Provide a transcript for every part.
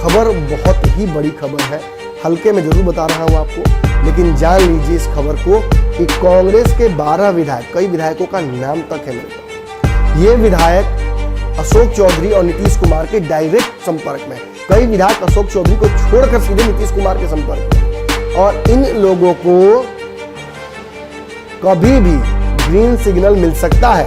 खबर बहुत ही बड़ी खबर है, हल्के में जरूर बता रहा हूँ आपको, लेकिन जान लीजिए इस खबर को कि कांग्रेस के 12 विधायक, कई विधायकों का नाम तक है मेरे पास, ये विधायक अशोक चौधरी और नीतीश कुमार के डायरेक्ट संपर्क में। कई विधायक अशोक चौधरी को छोड़कर सीधे नीतीश कुमार के संपर्क में, और इन लोगों को कभी भी ग्रीन सिग्नल मिल सकता है।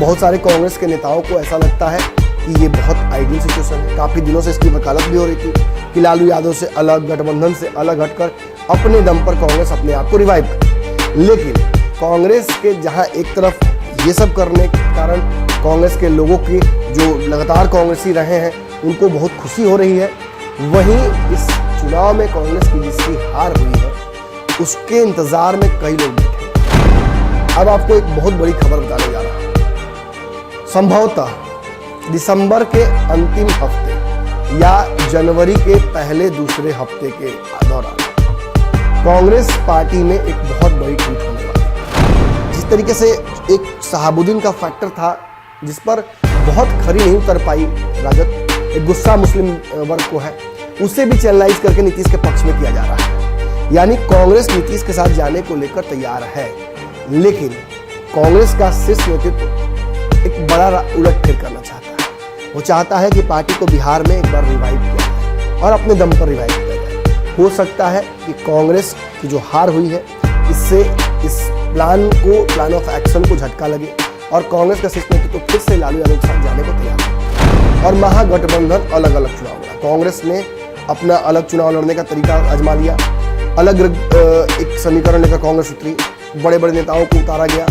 बहुत सारे कांग्रेस के नेताओं को ऐसा लगता है कि ये बहुत आइडियल सिचुएशन है। काफी दिनों से इसकी वकालत भी हो रही थी कि लालू यादव से अलग, गठबंधन से अलग हटकर अपने दम पर कांग्रेस अपने आप को रिवाइव करे। लेकिन कांग्रेस के जहां एक तरफ ये सब करने के कारण कांग्रेस के लोगों की जो लगातार कांग्रेसी रहे हैं उनको बहुत खुशी हो रही है, वहीं इस चुनाव में कांग्रेस की जिसकी हार हुई है उसके इंतजार में कई लोग बैठे। अब आपको एक बहुत बड़ी खबर बताने जा रहा हूं। संभवतः दिसंबर के अंतिम हफ्ते या जनवरी के पहले दूसरे हफ्ते के दौरान कांग्रेस पार्टी में एक बहुत बड़ी टूट होने वाली है। जिस तरीके से एक शहाबुद्दीन का फैक्टर था जिस पर बहुत खरी नहीं उतर पाई राजद, एक गुस्सा मुस्लिम वर्ग को है, उसे भी चैनलाइज करके नीतीश के पक्ष में किया जा रहा है। यानी कांग्रेस नीतीश के साथ जाने को लेकर तैयार है, लेकिन कांग्रेस का शीर्ष नेतृत्व एक बड़ा उलटफेर करना चाहता है। वो चाहता है कि पार्टी को बिहार में एक बार रिवाइव किया जाए और अपने दम पर रिवाइव किया जाए। हो सकता है कि कांग्रेस की जो हार हुई है इससे इस प्लान ऑफ एक्शन को झटका लगे और कांग्रेस का शीर्ष नेतृत्व फिर से लालू यादव के साथ जाने को तैयार है और महागठबंधन अलग अलग चुनाव लड़ा। कांग्रेस ने अपना अलग चुनाव लड़ने का तरीका आजमा लिया, अलग एक समीकरण लेकर कांग्रेस उतरी, बड़े बड़े नेताओं को उतारा गया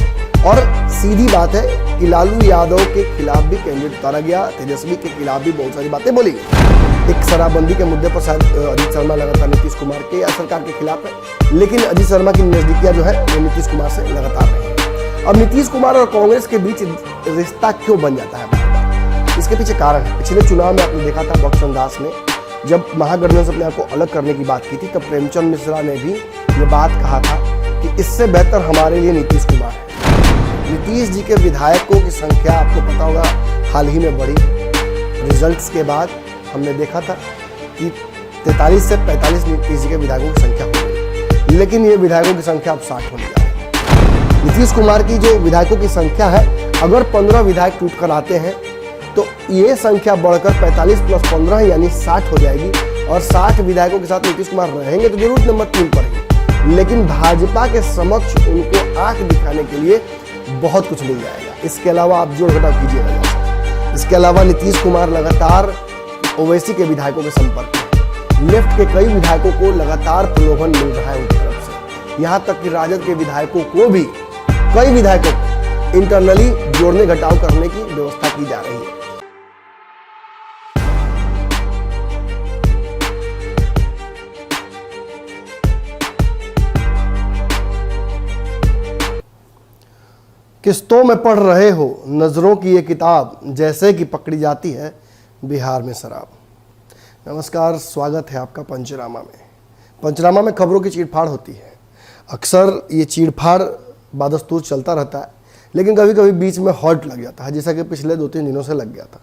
और सीधी बात है कि लालू यादव के खिलाफ भी कैंडिडेट उतारा गया, तेजस्वी के खिलाफ भी बहुत सारी बातें बोली गई। एक शराबबंदी के मुद्दे पर शायद अजीत शर्मा लगातार नीतीश कुमार के या सरकार के खिलाफ है, लेकिन अजीत शर्मा की नजदीकियां जो है वो नीतीश कुमार से लगातार रही है। अब नीतीश कुमार और कांग्रेस के बीच रिश्ता क्यों बन जाता है बार-बार? इसके पीछे कारण है। पिछले चुनाव में आपने देखा था बक्सर दास ने जब महागठबंधन से अपने आप को अलग करने की बात की थी, तब प्रेमचंद मिश्रा ने भी ये बात कहा था कि इससे बेहतर हमारे लिए नीतीश कुमार है। नीतीश जी के विधायकों की संख्या आपको पता होगा हाल ही में बढ़ी। रिजल्ट्स के बाद हमने देखा था कि 43 से 45 नीतीश जी के विधायकों की संख्या हो गई, लेकिन ये विधायकों की संख्या अब 60 होने जा रही है। नीतीश कुमार की जो विधायकों की संख्या है, अगर 15 विधायक टूट कर आते हैं तो ये संख्या बढ़कर 45 + 15 यानी 60 हो जाएगी और 60 विधायकों के साथ नीतीश कुमार रहेंगे तो जरूर नंबर 3 पर ही, लेकिन भाजपा के समक्ष उनको आंख दिखाने के लिए बहुत कुछ मिल जाएगा। इसके अलावा आप जोड़ घटाव कीजिएगा। इसके अलावा नीतीश कुमार लगातार ओवैसी के विधायकों के संपर्क में, लेफ्ट के कई विधायकों को लगातार प्रलोभन मिल रहा है उनकी तरफ से, यहाँ तक कि राजद के विधायकों को भी, कई विधायकों को इंटरनली जोड़ने घटाव करने की व्यवस्था की जा रही है। किस्तों में पढ़ रहे हो नज़रों की ये किताब, जैसे कि पकड़ी जाती है बिहार में शराब। नमस्कार, स्वागत है आपका पंचनामा में। पंचनामा में खबरों की चीड़फाड़ होती है। अक्सर ये चीड़फाड़ बादस्तूर चलता रहता है, लेकिन कभी कभी बीच में हॉल्ट लग जाता है, जैसा कि पिछले 2-3 दिनों से लग गया था।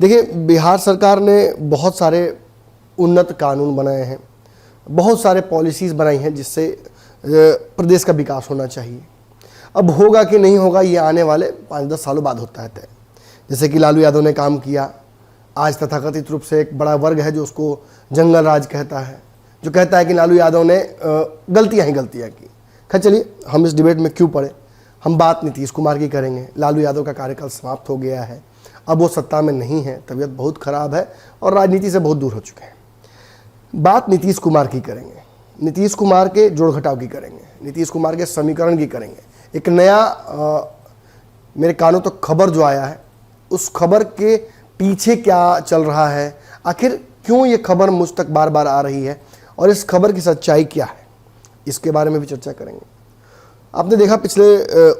देखिए, बिहार सरकार ने बहुत सारे उन्नत कानून बनाए हैं, बहुत सारे पॉलिसीज़ बनाई हैं जिससे प्रदेश का विकास होना चाहिए। अब होगा कि नहीं होगा ये आने वाले 5-10 सालों बाद होता है तय। जैसे कि लालू यादव ने काम किया, आज तथाकथित रूप से एक बड़ा वर्ग है जो उसको जंगल राज कहता है, जो कहता है कि लालू यादव ने गलतियां ही गलतियां की। खैर चलिए, हम इस डिबेट में क्यों पड़े, हम बात नीतीश कुमार की करेंगे। लालू यादव का कार्यकाल समाप्त हो गया है, अब वो सत्ता में नहीं है, तबीयत बहुत खराब है और राजनीति से बहुत दूर हो चुके हैं। बात नीतीश कुमार की करेंगे, नीतीश कुमार के जोड़ घटाव की करेंगे, नीतीश कुमार के समीकरण की करेंगे। एक नया मेरे कानों तक खबर जो आया है, उस खबर के पीछे क्या चल रहा है, आखिर क्यों ये खबर मुझ तक बार बार आ रही है और इस खबर की सच्चाई क्या है, इसके बारे में भी चर्चा करेंगे। आपने देखा पिछले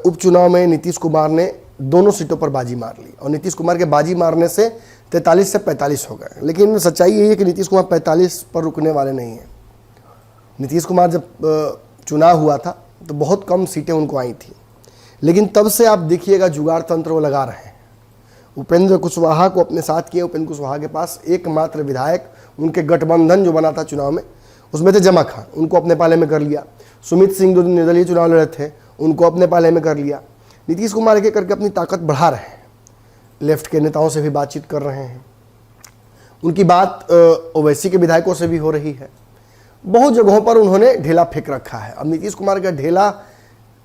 उपचुनाव में नीतीश कुमार ने दोनों सीटों पर बाजी मार ली और नीतीश कुमार के बाजी मारने से 43 से 45 हो गए, लेकिन सच्चाई यही है कि नीतीश कुमार 45 पर रुकने वाले नहीं हैं। नीतीश कुमार जब चुनाव हुआ था तो बहुत कम सीटें उनको आई थी, लेकिन तब से आप देखिएगा जुगाड़ तंत्र वो लगा रहे हैं। उपेंद्र कुशवाहा को अपने साथ किए। उपेंद्र कुशवाहा के पास एकमात्र विधायक उनके गठबंधन जो बना था चुनाव में, उसमें थे जमा खान, उनको अपने पाले में कर लिया। सुमित सिंह जो निर्दलीय चुनाव लड़े थे, उनको अपने पाले में कर लिया। नीतीश कुमार के करके अपनी ताकत बढ़ा रहे हैं, लेफ्ट के नेताओं से भी बातचीत कर रहे हैं, उनकी बात ओवैसी के विधायकों से भी हो रही है। बहुत जगहों पर उन्होंने ढेला फेंक रखा है। अब नीतीश कुमार का ढेला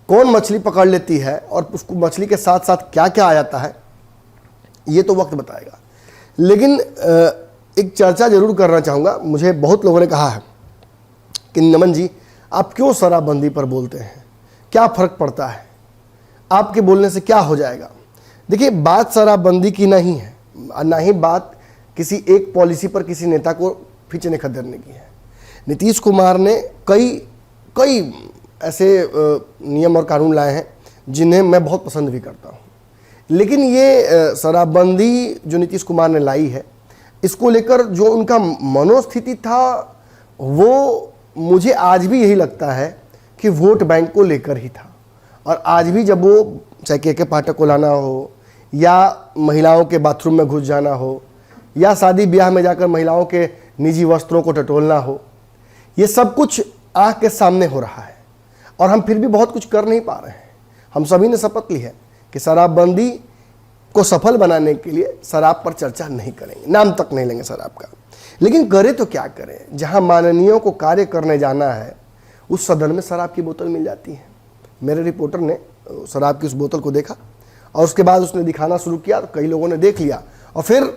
कौन मछली पकड़ लेती है और उसको मछली के साथ साथ क्या क्या आ जाता है, ये तो वक्त बताएगा। लेकिन एक चर्चा जरूर करना चाहूँगा। मुझे बहुत लोगों ने कहा है कि नमन जी आप क्यों शराबबंदी पर बोलते हैं, क्या फ़र्क पड़ता है, आपके बोलने से क्या हो जाएगा। देखिए, बात शराबबंदी की नहीं है, ना ही बात किसी एक पॉलिसी पर किसी नेता को खींचने खदेड़ने की है। नीतीश कुमार ने कई ऐसे नियम और कानून लाए हैं जिन्हें मैं बहुत पसंद भी करता हूँ, लेकिन ये शराबबंदी जो नीतीश कुमार ने लाई है, इसको लेकर जो उनका मनोस्थिति था वो मुझे आज भी यही लगता है कि वोट बैंक को लेकर ही था। और आज भी जब वो चाहे के पाठक को लाना हो, या महिलाओं के बाथरूम में घुस जाना हो, या शादी ब्याह में जाकर महिलाओं के निजी वस्त्रों को टटोलना हो, ये सब कुछ आँख के सामने हो रहा है और हम फिर भी बहुत कुछ कर नहीं पा रहे हैं। हम सभी ने शपथ ली है कि शराबबंदी को सफल बनाने के लिए शराब पर चर्चा नहीं करेंगे, नाम तक नहीं लेंगे शराब का। लेकिन करें तो क्या करें, जहां माननीयों को कार्य करने जाना है उस सदन में शराब की बोतल मिल जाती है। मेरे रिपोर्टर ने शराब की उस बोतल को देखा और उसके बाद उसने दिखाना शुरू किया, तो कई लोगों ने देख लिया और फिर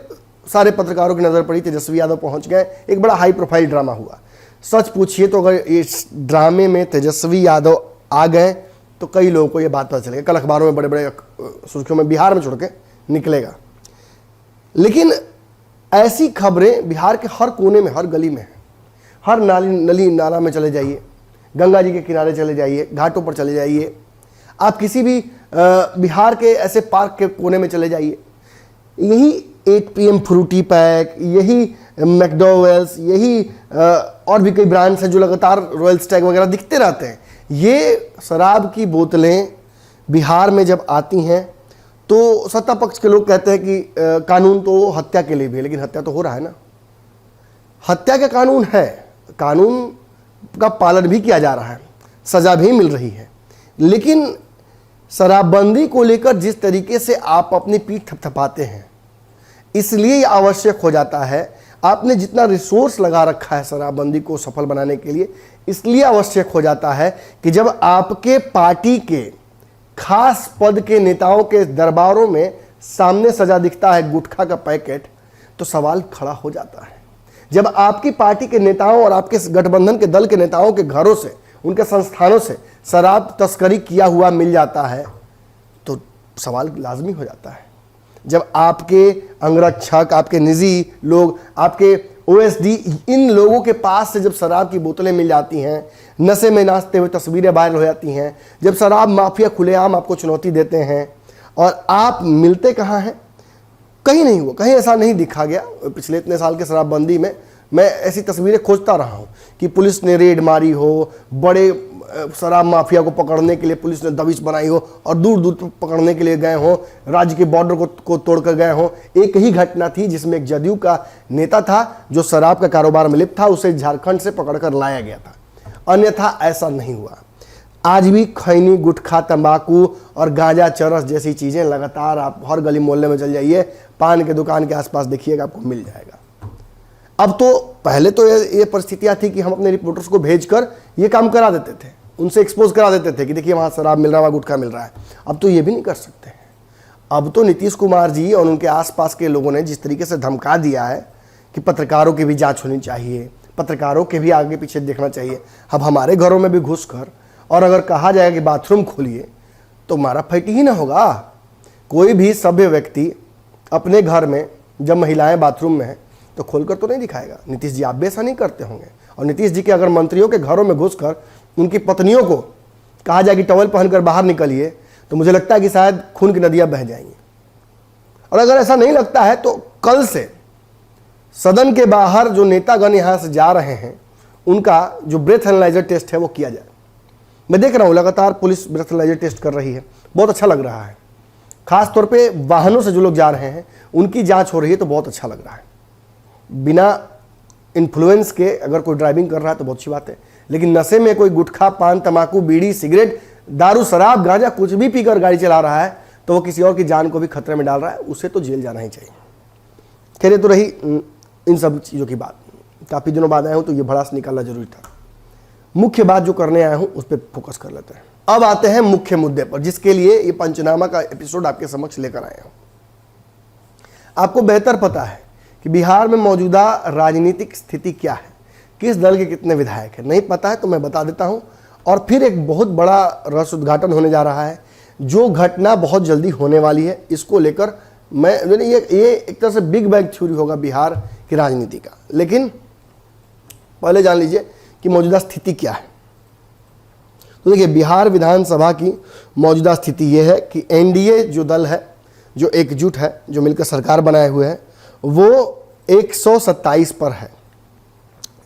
सारे पत्रकारों की नज़र पड़ी। तेजस्वी यादव पहुंच गए, एक बड़ा हाई प्रोफाइल ड्रामा हुआ। सच पूछिए तो अगर इस ड्रामे में तेजस्वी यादव आ गए तो कई लोगों को ये बात पता चलेगा, कल अखबारों में बड़े बड़े सुर्खियों में बिहार में छोड़ के निकलेगा। लेकिन ऐसी खबरें बिहार के हर कोने में, हर गली में है। हर नली नाला में चले जाइए, गंगा जी के किनारे चले जाइए, घाटों पर चले जाइए, आप किसी भी बिहार के ऐसे पार्क के कोने में चले जाइए, यही 8 PM फ्रूटी पैक, यही मैकडॉवेल्स, यही और भी कई ब्रांड्स हैं जो लगातार रॉयल स्टैग वगैरह दिखते रहते हैं। ये शराब की बोतलें बिहार में जब आती हैं तो सत्ता पक्ष के लोग कहते हैं कि कानून तो हत्या के लिए भी है, लेकिन हत्या तो हो रहा है ना। हत्या का कानून है, कानून का पालन भी किया जा रहा है, सजा भी मिल रही है। लेकिन शराबबंदी को लेकर जिस तरीके से आप अपनी पीठ थपथपाते हैं, इसलिए आवश्यक हो जाता है, आपने जितना रिसोर्स लगा रखा है शराबबंदी को सफल बनाने के लिए, इसलिए आवश्यक हो जाता है कि जब आपके पार्टी के खास पद के नेताओं के दरबारों में सामने सजा दिखता है गुटखा का पैकेट, तो सवाल खड़ा हो जाता है। जब आपकी पार्टी के नेताओं और आपके गठबंधन के दल के नेताओं के घरों से, उनके संस्थानों से शराब तस्करी किया हुआ मिल जाता है तो सवाल लाजमी हो जाता है। जब आपके अंगरक्षक, आपके निजी लोग, आपके OSD, इन लोगों के पास से जब शराब की बोतलें मिल जाती हैं, नशे में नाचते हुए तस्वीरें वायरल हो जाती हैं, जब शराब माफिया खुलेआम आपको चुनौती देते हैं और आप मिलते कहाँ हैं, कहीं नहीं हुआ, कहीं ऐसा नहीं दिखा गया। पिछले इतने साल के शराबबंदी में मैं ऐसी तस्वीरें खोजता रहा हूँ कि पुलिस ने रेड मारी हो, बड़े शराब माफिया को पकड़ने के लिए पुलिस ने दबिश बनाई हो और दूर दूर पकड़ने के लिए गए हो, राज्य के बॉर्डर को तोड़कर गए हो। एक ही घटना थी जिसमें एक जदयू का नेता था जो शराब का कारोबार में लिप्त था, उसे झारखंड से पकड़कर लाया गया था, अन्यथा ऐसा नहीं हुआ। आज भी खैनी, गुटखा, तंबाकू और गांजा, चरस जैसी चीज़ें लगातार आप हर गली मोहल्ले में चल जाइए, पान के दुकान के आसपास देखिएगा, आपको मिल जाएगा। अब तो पहले तो ये परिस्थितियाँ थी कि हम अपने रिपोर्टर्स को भेजकर ये काम करा देते थे, उनसे एक्सपोज करा देते थे कि देखिए वहाँ शराब मिल रहा है, वहाँ गुटखा मिल रहा है। अब तो ये भी नहीं कर सकते हैं। अब तो नीतीश कुमार जी और उनके आसपास के लोगों ने जिस तरीके से धमका दिया है कि पत्रकारों की भी जांच होनी चाहिए, पत्रकारों के भी आगे पीछे देखना चाहिए। अब हमारे घरों में भी घुस कर और अगर कहा जाएगा कि बाथरूम खोलिए तो मारा फैटी ही ना होगा। कोई भी सभ्य व्यक्ति अपने घर में जब महिलाएं बाथरूम में हैं तो खोलकर तो नहीं दिखाएगा। नीतीश जी आप भी ऐसा नहीं करते होंगे। और नीतीश जी के अगर मंत्रियों के घरों में घुसकर उनकी पत्नियों को कहा जाए कि टॉवल पहनकर बाहर निकलिए तो मुझे लगता है कि शायद खून की नदियां बह जाएंगी। और अगर ऐसा नहीं लगता है तो कल से सदन के बाहर जो नेतागण यहां से जा रहे हैं उनका जो ब्रेथ एनालाइजर टेस्ट है वो किया जाए। मैं देख रहा हूं लगातार पुलिस ब्रेथ एनालाइजर टेस्ट कर रही है, बहुत अच्छा लग रहा है। खासतौर पे वाहनों से जो लोग जा रहे हैं उनकी जांच हो रही है, तो बहुत अच्छा लग रहा है। बिना इन्फ्लुएंस के अगर कोई ड्राइविंग कर रहा है तो बहुत अच्छी बात है, लेकिन नशे में कोई गुटखा, पान, तंबाकू, बीड़ी, सिगरेट, दारू, शराब, गांजा कुछ भी पीकर गाड़ी चला रहा है तो वो किसी और की जान को भी खतरे में डाल रहा है, उसे तो जेल जाना ही चाहिए। खैर, तो रही इन सब चीज़ों की बात। काफ़ी दिनों बाद आया हूँ तो ये भड़ास निकालना जरूरी था। मुख्य बात जो करने आया हूँ उस पर फोकस कर लेते हैं। अब आते हैं मुख्य मुद्दे पर, जिसके लिए ये पंचनामा का एपिसोड आपके समक्ष लेकर आया हूँ। आपको बेहतर पता है कि बिहार में मौजूदा राजनीतिक स्थिति क्या है, किस दल के कितने विधायक हैं। नहीं पता है तो मैं बता देता हूँ। और फिर एक बहुत बड़ा रहस्य उद्घाटन होने जा रहा है, जो घटना बहुत जल्दी होने वाली है। इसको लेकर मैं ये एक तरह से बिग बैंग थ्योरी होगा बिहार की राजनीति का। लेकिन पहले जान लीजिए कि मौजूदा स्थिति क्या है। तो देखिए, बिहार विधानसभा की मौजूदा स्थिति ये है कि एनडीए जो दल है, जो एकजुट है, जो मिलकर सरकार बनाए हुए है, वो 127 पर है।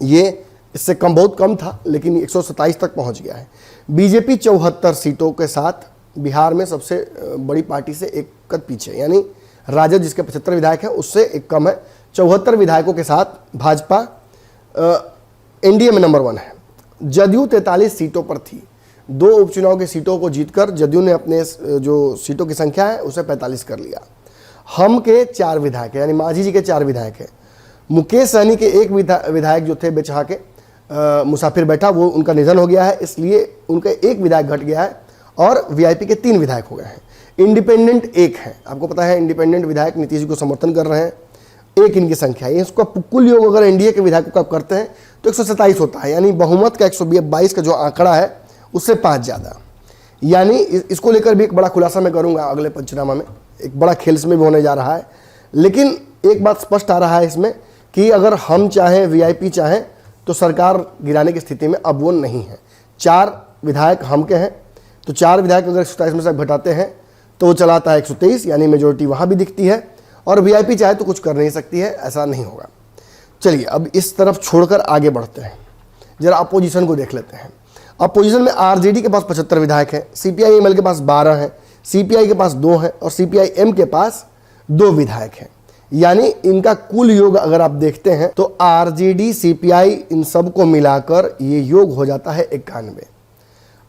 ये इससे कम, बहुत कम था, लेकिन 127 तक पहुंच गया है। बीजेपी 74 सीटों के साथ बिहार में सबसे बड़ी पार्टी से एक कद पीछे, यानी राजद जिसके 75 विधायक हैं उससे एक कम है। 74 विधायकों के साथ भाजपा एनडीए में नंबर 1 है। जदयू 43 सीटों पर थी। 2 उपचुनाव की सीटों को जीतकर जदयू ने अपने जो सीटों की संख्या है उसे 45 कर लिया। हम के 4 विधायक हैं, यानी मांझी जी के 4 विधायक हैं। मुकेश सहनी के एक विधायक जो थे बेचहा के मुसाफिर बैठा, वो उनका निधन हो गया है, इसलिए उनका एक विधायक घट गया है और वीआईपी के 3 विधायक हो गए हैं। इंडिपेंडेंट 1 है। आपको पता है इंडिपेंडेंट विधायक नीतीश जी को समर्थन कर रहे हैं, 1 इनकी संख्या है। इसका कुल योग अगर एनडीए के विधायकों का करते हैं तो 127 होता है, यानी बहुमत का 122 का जो आंकड़ा है उससे 5 ज़्यादा। यानी इसको लेकर भी एक बड़ा खुलासा मैं करूंगा अगले पंचनामा में। एक बड़ा खेल इसमें भी होने जा रहा है। लेकिन एक बात स्पष्ट आ रहा है इसमें कि अगर हम चाहें, वीआईपी चाहें, तो सरकार गिराने की स्थिति में अब वो नहीं है। 4 विधायक हम के हैं, तो 4 विधायक अगर 127 में से घटाते हैं तो वो चलाता है 123, यानी मेजोरिटी वहाँ भी दिखती है। और वीआईपी चाहे तो कुछ कर नहीं सकती है, ऐसा नहीं होगा। चलिए अब इस तरफ छोड़कर आगे बढ़ते हैं, जरा अपोजिशन को देख लेते हैं। अपोजिशन में आरजेडी के पास 75 विधायक हैं, सीपीआई-एमएल के पास 12 हैं, सीपीआई के पास 2 हैं और सीपीआई-एम के पास 2 विधायक हैं। यानी इनका कुल योग अगर आप देखते हैं तो आरजेडी, सीपीआई, इन सब को मिलाकर ये योग हो जाता है 91।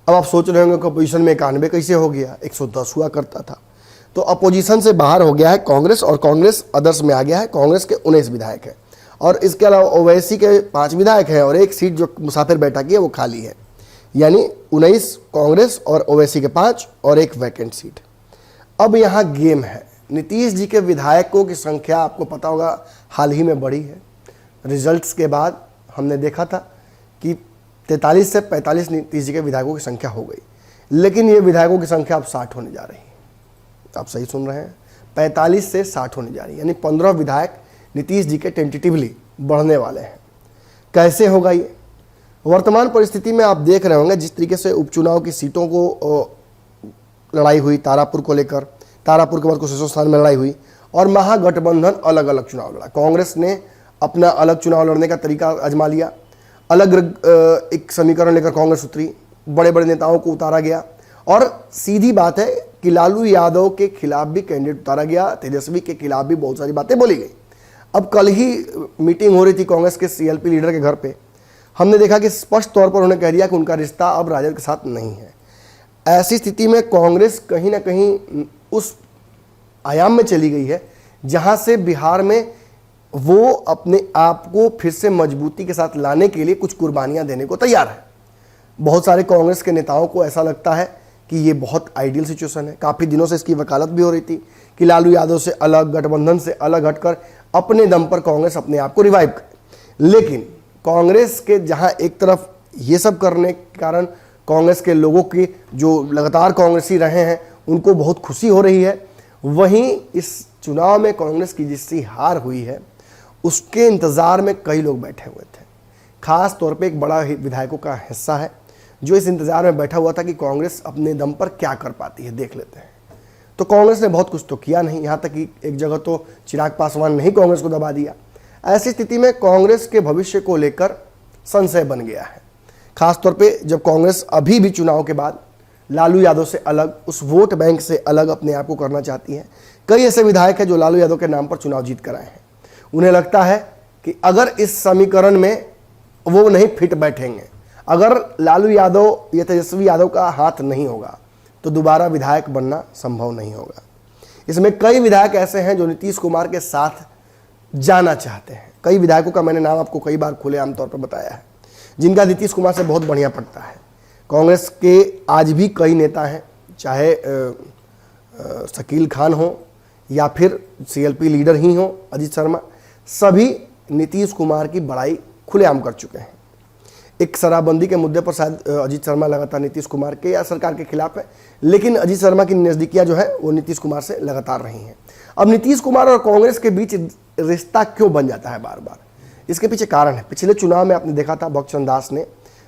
अब आप सोच रहे होंगे कि अपोजिशन में 91 कैसे हो गया, 110 हुआ करता था। तो अपोजिशन से बाहर हो गया है कांग्रेस, और कांग्रेस अदर्स में आ गया है। कांग्रेस के 19 विधायक हैं और इसके अलावा ओवैसी के 5 विधायक हैं और 1 सीट जो मुसाफिर बैठा की है वो खाली है। यानी 19 कांग्रेस और ओवैसी के 5 और 1 वैकेंट सीट। अब यहाँ गेम है। नीतीश जी के विधायकों की संख्या आपको पता होगा हाल ही में बढ़ी है। रिजल्ट्स के बाद हमने देखा था कि 43 से 45 नीतीश जी के विधायकों की संख्या हो गई, लेकिन ये विधायकों की संख्या अब 60 होने जा रही है। आप सही सुन रहे हैं, 45 से 60 होने जा रही है, यानी 15 विधायक नीतीश जी के टेंटेटिवली बढ़ने वाले हैं। कैसे होगा ये? वर्तमान परिस्थिति में आप देख रहे होंगे जिस तरीके से उपचुनाव की सीटों को लड़ाई हुई, तारापुर को लेकर, तारापुर के बाद कुछ स्थान में लड़ाई हुई, और महागठबंधन अलग अलग चुनाव लड़ा। कांग्रेस ने अपना अलग चुनाव लड़ने का तरीका आजमा लिया, अलग एक समीकरण लेकर कांग्रेस उतरी, बड़े बड़े नेताओं को उतारा गया, और सीधी बात है कि लालू यादव के खिलाफ भी कैंडिडेट उतारा गया, तेजस्वी के खिलाफ भी बहुत सारी बातें बोली गई। अब कल ही मीटिंग हो रही थी कांग्रेस के सीएलपी लीडर के घर पे, हमने देखा कि स्पष्ट तौर पर उन्होंने कह दिया कि उनका रिश्ता अब राजद के साथ नहीं है। ऐसी स्थिति में कांग्रेस कहीं ना कहीं उस आयाम में चली गई है जहां से बिहार में वो अपने आप को फिर से मजबूती के साथ लाने के लिए कुछ कुर्बानियां देने को तैयार है। बहुत सारे कांग्रेस के नेताओं को ऐसा लगता है कि ये बहुत आइडियल सिचुएशन है। काफ़ी दिनों से इसकी वकालत भी हो रही थी कि लालू यादव से अलग, गठबंधन से अलग हटकर अपने दम पर कांग्रेस अपने आप को रिवाइव करे। लेकिन कांग्रेस के जहां एक तरफ ये सब करने के कारण कांग्रेस के लोगों की जो लगातार कांग्रेसी रहे हैं उनको बहुत खुशी हो रही है, वहीं इस चुनाव में कांग्रेस की जिसकी हार हुई है उसके इंतज़ार में कई लोग बैठे हुए थे। खास तौर पे एक बड़ा विधायकों का हिस्सा है जो इस इंतज़ार में बैठा हुआ था कि कांग्रेस अपने दम पर क्या कर पाती है, देख लेते हैं। तो कांग्रेस ने बहुत कुछ तो किया नहीं, यहाँ तक कि एक जगह तो चिराग पासवान ने ही कांग्रेस को दबा दिया। ऐसी स्थिति में कांग्रेस के भविष्य को लेकर संशय बन गया है। खासतौर पे जब कांग्रेस अभी भी चुनाव के बाद लालू यादव से अलग, उस वोट बैंक से अलग अपने आप को करना चाहती हैं। कई ऐसे विधायक हैं जो लालू यादव के नाम पर चुनाव जीत कर आए हैं। उन्हें लगता है कि अगर इस समीकरण में वो नहीं फिट बैठेंगे, अगर लालू यादव या तेजस्वी यादव का हाथ नहीं होगा तो दोबारा विधायक बनना संभव नहीं होगा। इसमें कई विधायक ऐसे हैं जो नीतीश कुमार के साथ जाना चाहते हैं। कई विधायकों का मैंने नाम आपको कई बार खुलेआम तौर पर बताया है, जिनका नीतीश कुमार से बहुत बढ़िया पड़ता है। कांग्रेस के आज भी कई नेता हैं, चाहे शकील खान हो या फिर सीएलपी लीडर ही हो अजीत शर्मा, सभी नीतीश कुमार की बड़ाई खुलेआम कर चुके हैं। एक शराबबंदी के मुद्दे पर शायद अजीत शर्मा लगातार नीतीश कुमार के या सरकार के खिलाफ है, लेकिन अजीत शर्मा की नज़दीकियां जो है वो नीतीश कुमार से लगातार रही हैं। अब नीतीश कुमार और कांग्रेस के बीच रिश्ता क्यों बन जाता है बार बार, इसके पीछे कारण है। पिछले चुनाव में आपने देखा था बख्शचंद दास ने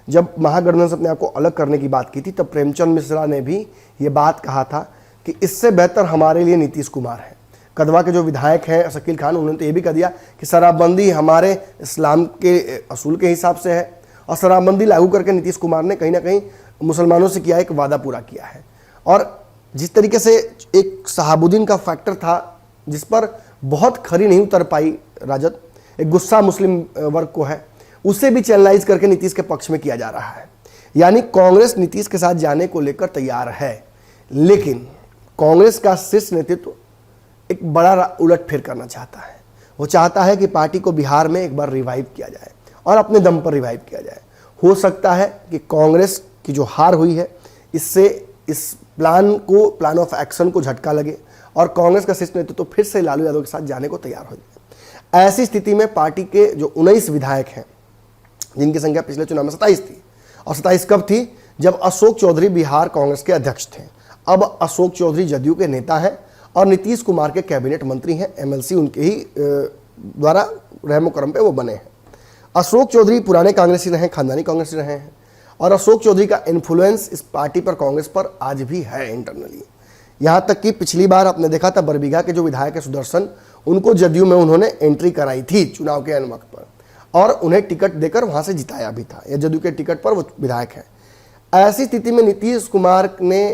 जब महागठबंधन से अपने आप को अलग करने की बात की थी, तब प्रेमचंद मिश्रा ने भी ये बात कहा था कि इससे बेहतर हमारे लिए नीतीश कुमार है। कदवा के जो विधायक हैं शकील खान, उन्होंने तो ये भी कह दिया कि शराबबंदी हमारे इस्लाम के असूल के हिसाब से है, और शराबबंदी लागू करके नीतीश कुमार ने कहीं ना कहीं मुसलमानों से किया एक वादा पूरा किया है। और जिस तरीके से एक शहाबुद्दीन का फैक्टर था जिस पर बहुत खरी नहीं उतर पाई राजद, एक गुस्सा मुस्लिम वर्ग को है, उसे भी चैनलाइज करके नीतीश के पक्ष में किया जा रहा है। यानी कांग्रेस नीतीश के साथ जाने को लेकर तैयार है, लेकिन कांग्रेस का शीर्ष नेतृत्व एक बड़ा उलटफेर करना चाहता है। वो चाहता है कि पार्टी को बिहार में एक बार रिवाइव किया जाए और अपने दम पर रिवाइव किया जाए। हो सकता है कि कांग्रेस की जो हार हुई है इससे इस प्लान ऑफ एक्शन को झटका लगे और कांग्रेस का शीर्ष नेतृत्व फिर से लालू यादव के साथ जाने को तैयार हो जाए। ऐसी स्थिति में पार्टी के जो 19 विधायक हैं, जिनकी संख्या पिछले चुनाव में 27 थी, और 27 कब थी जब अशोक चौधरी बिहार कांग्रेस के अध्यक्ष थे। अब अशोक चौधरी जदयू के नेता हैं और नीतीश कुमार के कैबिनेट मंत्री हैं, एमएलसी उनके ही द्वारा रहमो करम पे वो बने हैं। अशोक चौधरी पुराने कांग्रेसी रहे, खानदानी कांग्रेसी रहे हैं, और अशोक चौधरी का इन्फ्लुएंस इस पार्टी पर, कांग्रेस पर आज भी है इंटरनली। यहाँ तक कि पिछली बार आपने देखा था बरबीघा के जो विधायक है सुदर्शन, उनको जदयू में उन्होंने एंट्री कराई थी चुनाव के वक्त पर, और उन्हें टिकट देकर वहाँ से जिताया भी था, या जदयू के टिकट पर वो विधायक है। ऐसी स्थिति में नीतीश कुमार ने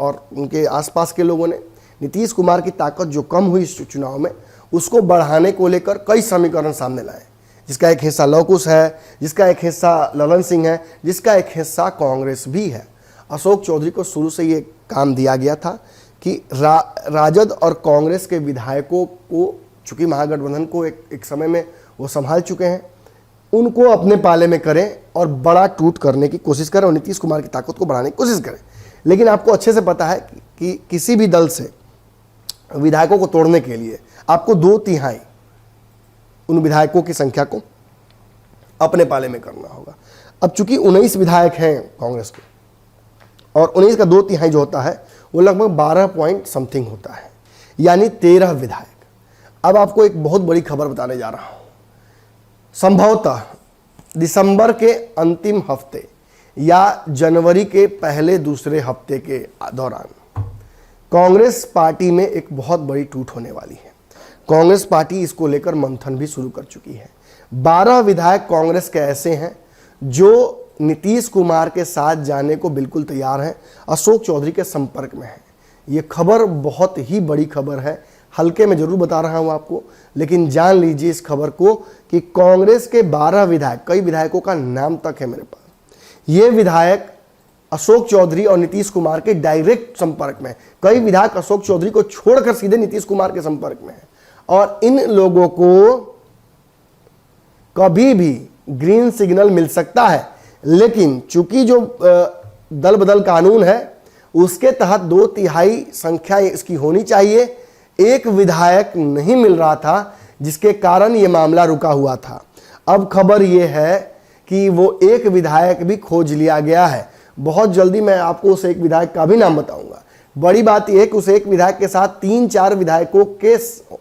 और उनके आसपास के लोगों ने नीतीश कुमार की ताकत जो कम हुई इस चुनाव में, उसको बढ़ाने को लेकर कई समीकरण सामने लाए, जिसका एक हिस्सा लव कुश है, जिसका एक हिस्सा ललन सिंह है, जिसका एक हिस्सा कांग्रेस भी है। अशोक चौधरी को शुरू से ये काम दिया गया था कि राजद और कांग्रेस के विधायकों को, चूंकि महागठबंधन को एक समय में वो संभाल चुके हैं, उनको अपने पाले में करें और बड़ा टूट करने की कोशिश करें और नीतीश कुमार की ताकत को बढ़ाने की कोशिश करें। लेकिन आपको अच्छे से पता है कि किसी भी दल से विधायकों को तोड़ने के लिए आपको 2/3 उन विधायकों की संख्या को अपने पाले में करना होगा। अब चूंकि 19 विधायक हैं कांग्रेस के, और 19 का 2/3 जो होता है वो लगभग 12 पॉइंट समथिंग होता है, यानी 13 विधायक। अब आपको एक बहुत बड़ी खबर बताने जा रहा हूं। संभवतः दिसंबर के अंतिम हफ्ते या जनवरी के पहले दूसरे हफ्ते के दौरान कांग्रेस पार्टी में एक बहुत बड़ी टूट होने वाली है। कांग्रेस पार्टी इसको लेकर मंथन भी शुरू कर चुकी है। 12 विधायक कांग्रेस के ऐसे हैं जो नीतीश कुमार के साथ जाने को बिल्कुल तैयार हैं, अशोक चौधरी के संपर्क में हैं। ये खबर बहुत ही बड़ी खबर है, हल्के में जरूर बता रहा हूं आपको, लेकिन जान लीजिए इस खबर को कि कांग्रेस के 12 विधायक, कई विधायकों का नाम तक है मेरे पास, ये विधायक अशोक चौधरी और नीतीश कुमार के डायरेक्ट संपर्क में। कई विधायक अशोक चौधरी को छोड़कर सीधे नीतीश कुमार के संपर्क में है, और इन लोगों को कभी भी ग्रीन सिग्नल मिल सकता है। लेकिन चूंकि जो दल बदल कानून है उसके तहत 2/3 संख्या इसकी होनी चाहिए, एक विधायक नहीं मिल रहा था, जिसके कारण ये मामला रुका हुआ था। अब खबर यह है कि वो एक विधायक भी खोज लिया गया है। बहुत जल्दी मैं आपको उस एक विधायक का भी नाम बताऊंगा। बड़ी बात यह है कि उस एक विधायक के साथ 3-4 विधायकों के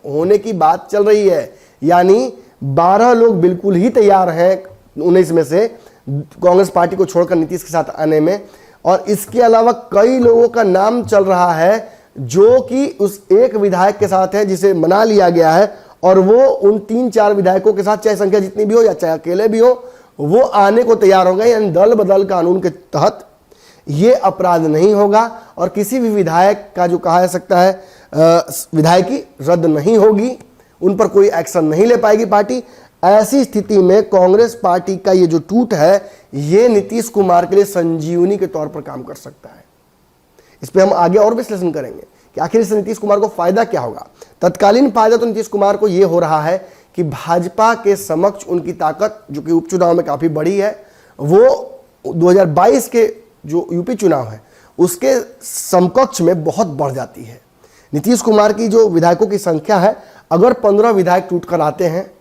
होने की बात चल रही है, यानी 12 लोग बिल्कुल ही तैयार हैं 19 में से कांग्रेस पार्टी को छोड़कर नीतीश के साथ आने में। और इसके अलावा कई लोगों का नाम चल रहा है जो कि उस एक विधायक के साथ है जिसे मना लिया गया है, और वो उन 3-4 विधायकों के साथ, चाहे संख्या जितनी भी हो या चाहे अकेले भी हो, वो आने को तैयार हो गए। यानी दल बदल कानून के तहत ये अपराध नहीं होगा और किसी भी विधायक का जो कहा जा सकता है विधायकी रद्द नहीं होगी, उन पर कोई एक्शन नहीं ले पाएगी पार्टी। ऐसी स्थिति में कांग्रेस पार्टी का ये जो टूट है, ये नीतीश कुमार के लिए संजीवनी के तौर पर काम कर सकता है। इस पर हम आगे और विश्लेषण करेंगे कि आखिर इससे नीतीश कुमार को फायदा क्या होगा। तत्कालीन फायदा तो नीतीश कुमार को यह हो रहा है कि भाजपा के समक्ष उनकी ताकत, जो कि उपचुनाव में काफी बड़ी है, वो 2022 के जो यूपी चुनाव है उसके समकक्ष में बहुत बढ़ जाती है। नीतीश कुमार की जो विधायकों की संख्या है, अगर 15 विधायक टूट कर आते हैं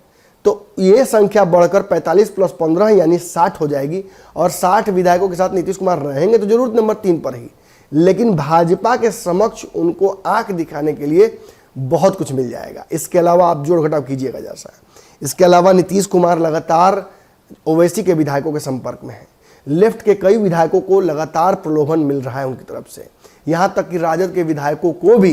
तो ये संख्या बढ़कर 45 + 15 यानी 60 हो जाएगी और 60 विधायकों के साथ नीतीश कुमार रहेंगे तो जरूर नंबर 3 पर ही। लेकिन भाजपा के समक्ष उनको आंख दिखाने के लिए बहुत कुछ मिल जाएगा। इसके अलावा आप जोड़ घटाव कीजिएगा जैसा है। इसके अलावा नीतीश कुमार लगातार ओवैसी के विधायकों के संपर्क में है। लेफ्ट के कई विधायकों को लगातार प्रलोभन मिल रहा है उनकी तरफ से, यहाँ तक कि राजद के विधायकों को भी,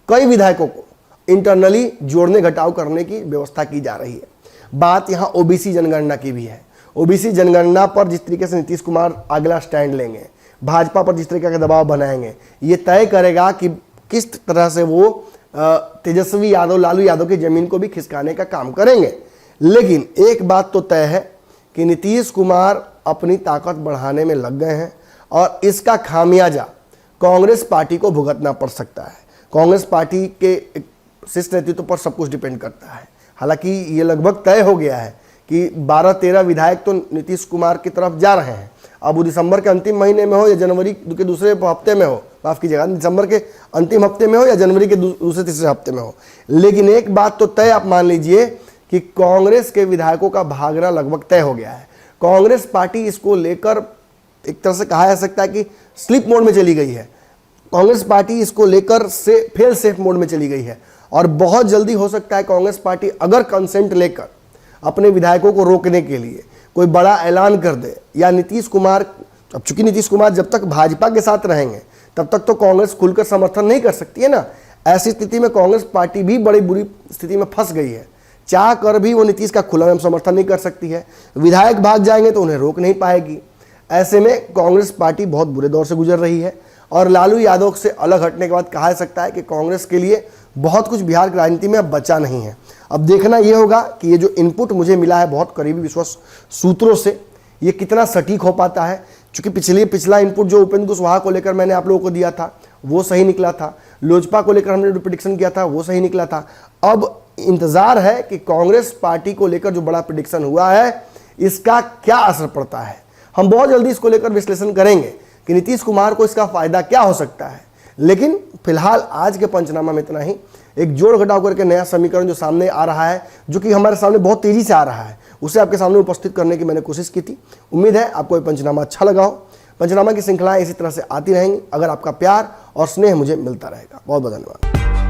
कई विधायकों को इंटरनली जोड़ने घटाव करने की व्यवस्था की जा रही है। बात यहाँ ओबीसी जनगणना की भी है। ओबीसी जनगणना पर जिस तरीके से नीतीश कुमार अगला स्टैंड लेंगे, भाजपा पर जिस तरीके का दबाव बनाएंगे, ये तय करेगा कि किस तरह से वो तेजस्वी यादव, लालू यादव की जमीन को भी खिसकाने का काम करेंगे। लेकिन एक बात तो तय है कि नीतीश कुमार अपनी ताकत बढ़ाने में लग गए हैं और इसका खामियाजा कांग्रेस पार्टी को भुगतना पड़ सकता है। कांग्रेस पार्टी के शीर्ष नेतृत्व पर सब कुछ डिपेंड करता है। हालांकि ये लगभग तय हो गया है कि 12-13 विधायक तो नीतीश कुमार की तरफ जा रहे हैं। अब वो दिसंबर के अंतिम महीने में हो या जनवरी के दूसरे हफ्ते में हो, माफ कीजिएगा, दिसंबर के अंतिम हफ्ते में हो या जनवरी के दूसरे तीसरे हफ्ते में हो, लेकिन एक बात तो तय आप मान लीजिए कि कांग्रेस के विधायकों का भागना लगभग तय हो गया है। कांग्रेस पार्टी इसको लेकर एक तरह से कहा जा सकता है कि स्लीप मोड में चली गई है। कांग्रेस पार्टी इसको लेकर से फेल सेफ मोड में चली गई है और बहुत जल्दी हो सकता है कांग्रेस पार्टी अगर कंसेंट लेकर अपने विधायकों को रोकने के लिए कोई बड़ा ऐलान कर दे, या नीतीश कुमार, अब चूंकि नीतीश कुमार जब तक भाजपा के साथ रहेंगे तब तक तो कांग्रेस खुलकर समर्थन नहीं कर सकती है ना। ऐसी स्थिति में कांग्रेस पार्टी भी बड़ी बुरी स्थिति में फंस गई है। चाह कर भी वो नीतीश का खुला समर्थन नहीं कर सकती है। विधायक भाग जाएंगे तो उन्हें रोक नहीं पाएगी। ऐसे में कांग्रेस पार्टी बहुत बुरे दौर से गुजर रही है और लालू यादव से अलग हटने के बाद कहा जा सकता है कि कांग्रेस के लिए बहुत कुछ बिहार की राजनीति में अब बचा नहीं है। अब देखना यह होगा कि ये जो इनपुट मुझे मिला है बहुत करीबी विश्वास सूत्रों से, ये कितना सटीक हो पाता है। चूंकि पिछला इनपुट जो उपेंद्र कुशवाहा को लेकर मैंने आप लोगों को दिया था वो सही निकला था, लोजपा को लेकर हमने जो प्रेडिक्शन किया था वो सही निकला था। अब इंतजार है कि कांग्रेस पार्टी को लेकर जो बड़ा प्रेडिक्शन हुआ है इसका क्या असर पड़ता है। हम बहुत जल्दी इसको लेकर विश्लेषण करेंगे कि नीतीश कुमार को इसका फायदा क्या हो सकता है। लेकिन फिलहाल आज के पंचनामा में इतना ही। एक जोड़ घटाव करके नया समीकरण जो सामने आ रहा है, जो कि हमारे सामने बहुत तेजी से आ रहा है, उसे आपके सामने उपस्थित करने की मैंने कोशिश की थी। उम्मीद है आपको ये पंचनामा अच्छा लगा हो। पंचनामा की श्रृंखलाएं इसी तरह से आती रहेंगी अगर आपका प्यार और स्नेह मुझे मिलता रहेगा। बहुत बहुत धन्यवाद।